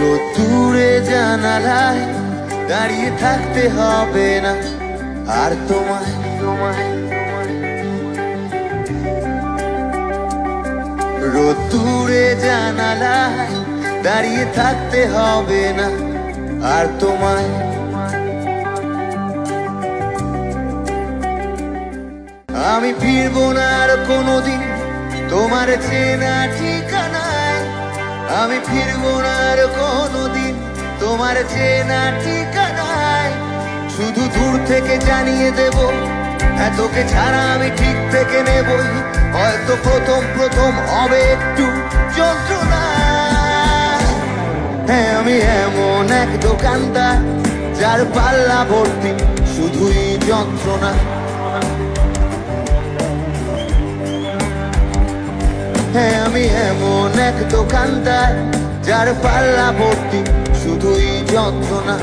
রোদ্দুরে জানালায় দাঁড়িয়ে থাকতে হবে না আর তোমায়। রোদ্দুরে জানালায় দাঁড়িয়ে থাকতে হবে না আর তোমায়। আমি ফিরবো না আর কোনোদিন তোমার চেনা ঠিকানায়। আমি ফিরবো না আর কোনোদিন তোমার চেনা ঠিকানায়। শুধু দূর থেকে জানিয়ে দেব, হ্যাঁ তোকে ছাড়া আমি ঠিক থেকে নেবই। হয়তো প্রথম প্রথম হবে একটু যন্ত্রণা। হ্যাঁ আমি এমন এক দোকানদার যার পাল্লা ভর্তি শুধুই যন্ত্রণা। হ্যাঁ আমি এমন এক দোকানদার যার পাল্লা ভর্তি শুধুই যন্ত্রণা।